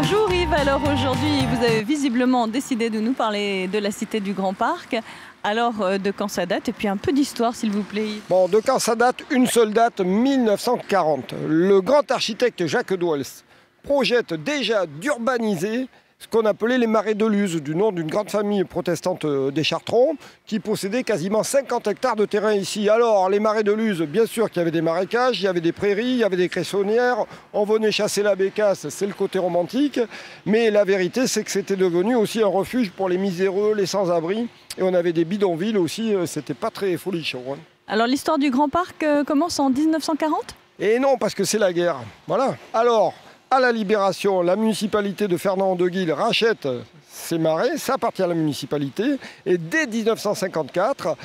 Bonjour Yves, alors aujourd'hui vous avez visiblement décidé de nous parler de la Cité du Grand Parc. Alors de quand ça date et puis un peu d'histoire s'il vous plaît Yves. Bon, de quand ça date? Une seule date, 1940. Le grand architecte Jacques Douels projette déjà d'urbaniser ce qu'on appelait les marais de Luz, du nom d'une grande famille protestante des Chartrons, qui possédait quasiment 50 hectares de terrain ici. Alors, les marais de Luz, bien sûr qu'il y avait des marécages, il y avait des prairies, il y avait des cressonnières, on venait chasser la bécasse, c'est le côté romantique, mais la vérité, c'est que c'était devenu aussi un refuge pour les miséreux, les sans-abri, et on avait des bidonvilles aussi, c'était pas très folichon. Hein. Alors l'histoire du Grand Parc commence en 1940 ? Et non, parce que c'est la guerre, voilà. Alors, à la Libération, la municipalité de Fernand de Guil rachète ces marais, ça appartient à la municipalité. Et dès 1954,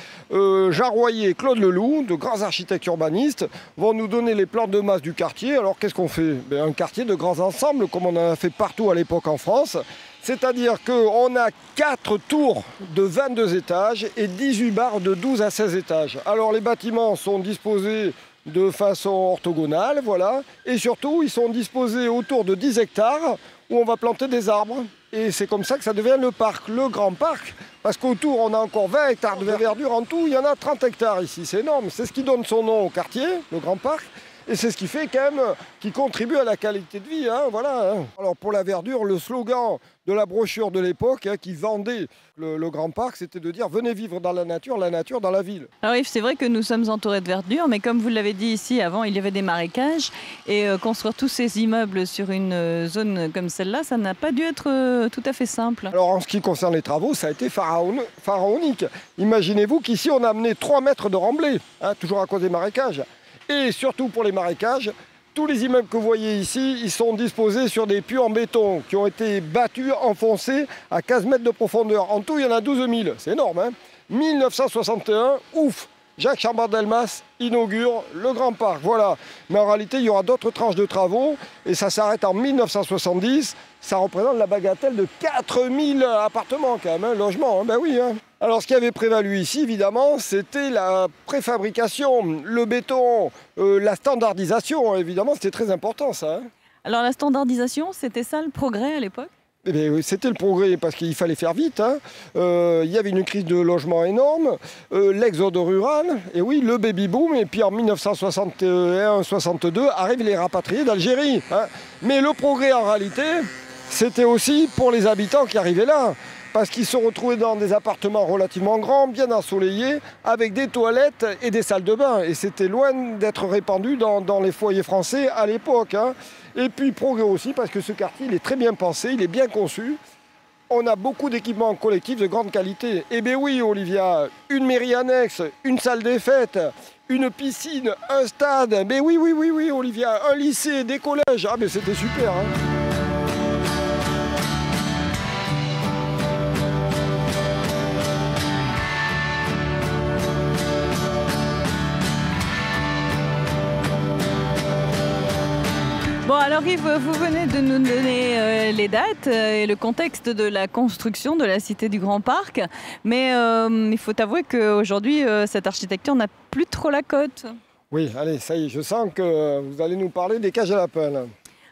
Jean Royer et Claude Leloup, de grands architectes urbanistes, vont nous donner les plans de masse du quartier. Alors qu'est-ce qu'on fait? Un quartier de grands ensembles, comme on en a fait partout à l'époque en France. C'est-à-dire qu'on a 4 tours de 22 étages et 18 barres de 12 à 16 étages. Alors les bâtiments sont disposés de façon orthogonale, voilà. Et surtout, ils sont disposés autour de 10 hectares où on va planter des arbres. Et c'est comme ça que ça devient le parc, le grand parc. Parce qu'autour, on a encore 20 hectares de verdure en tout. Il y en a 30 hectares ici, c'est énorme. C'est ce qui donne son nom au quartier, le grand parc. Et c'est ce qui fait quand même, qui contribue à la qualité de vie, hein, voilà. Hein. Alors pour la verdure, le slogan de la brochure de l'époque qui vendait le Grand Parc, c'était de dire « Venez vivre dans la nature dans la ville ». Alors Yves, c'est vrai que nous sommes entourés de verdure, mais comme vous l'avez dit ici, avant il y avait des marécages, et construire tous ces immeubles sur une zone comme celle-là, ça n'a pas dû être tout à fait simple. Alors en ce qui concerne les travaux, ça a été pharaonique. Imaginez-vous qu'ici on a amené 3 mètres de remblai, hein, toujours à cause des marécages. Et surtout pour les marécages, tous les immeubles que vous voyez ici, ils sont disposés sur des puits en béton qui ont été battus, enfoncés à 15 mètres de profondeur. En tout, il y en a 12 000. C'est énorme, hein. 1961, ouf, Jacques Chaban-Delmas inaugure le Grand Parc. Voilà. Mais en réalité, il y aura d'autres tranches de travaux et ça s'arrête en 1970. Ça représente la bagatelle de 4000 appartements quand même, logements. Hein. Ben oui. Hein. Alors ce qui avait prévalu ici, évidemment, c'était la préfabrication, le béton, la standardisation. Évidemment, c'était très important ça. Hein. Alors la standardisation, c'était ça le progrès à l'époque ? Eh bien, c'était le progrès parce qu'il fallait faire vite. Hein. Il y avait une crise de logement énorme, l'exode rural, et oui, le baby-boom. Et puis en 1961-62 arrivent les rapatriés d'Algérie. Hein. Mais le progrès en réalité, c'était aussi pour les habitants qui arrivaient là. Parce qu'ils se retrouvaient dans des appartements relativement grands, bien ensoleillés, avec des toilettes et des salles de bain. Et c'était loin d'être répandu dans les foyers français à l'époque. Hein. Et puis progrès aussi, parce que ce quartier, il est très bien pensé, il est bien conçu. On a beaucoup d'équipements collectifs de grande qualité. Eh bien oui, Olivia, une mairie annexe, une salle des fêtes, une piscine, un stade. Mais oui, Olivia, un lycée, des collèges. Ah mais c'était super. Hein. Bon alors Yves, vous venez de nous donner les dates et le contexte de la construction de la Cité du Grand Parc, mais il faut avouer qu'aujourd'hui cette architecture n'a plus trop la cote. Oui, allez, ça y est, je sens que vous allez nous parler des cages à lapins. Là.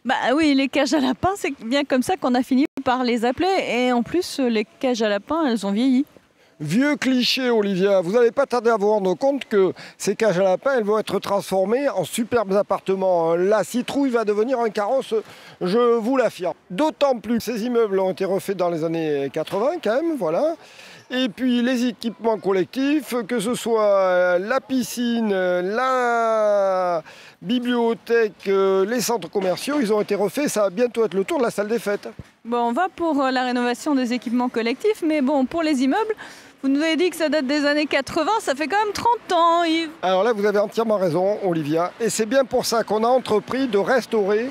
Bah oui, les cages à lapins, c'est bien comme ça qu'on a fini par les appeler, et en plus les cages à lapins, elles ont vieilli. Vieux cliché, Olivia. Vous n'allez pas tarder à vous rendre compte que ces cages à lapins, elles vont être transformées en superbes appartements. La citrouille va devenir un carrosse, je vous l'affirme. D'autant plus que ces immeubles ont été refaits dans les années 80 quand même, voilà. Et puis les équipements collectifs, que ce soit la piscine, la bibliothèque, les centres commerciaux, ils ont été refaits. Ça va bientôt être le tour de la salle des fêtes. Bon, on va pour la rénovation des équipements collectifs, mais bon, pour les immeubles, vous nous avez dit que ça date des années 80, ça fait quand même 30 ans, Yves. Alors là, vous avez entièrement raison, Olivia. Et c'est bien pour ça qu'on a entrepris de restaurer,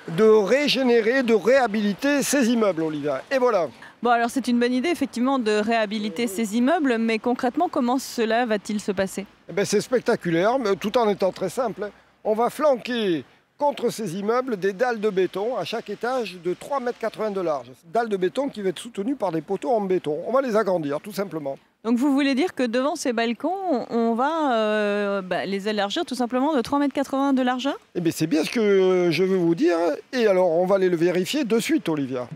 de régénérer, de réhabiliter ces immeubles, Olivia. Et voilà. Bon, alors c'est une bonne idée, effectivement, de réhabiliter ces immeubles, mais concrètement, comment cela va-t-il se passer ? Eh bien, c'est spectaculaire, mais tout en étant très simple. On va flanquer contre ces immeubles des dalles de béton à chaque étage de 3,80 m de large. Dalles de béton qui vont être soutenues par des poteaux en béton. On va les agrandir tout simplement. Donc vous voulez dire que devant ces balcons, on va les élargir tout simplement de 3,80 m de largeur? Eh bien c'est bien ce que je veux vous dire. Et alors on va aller le vérifier de suite, Olivia.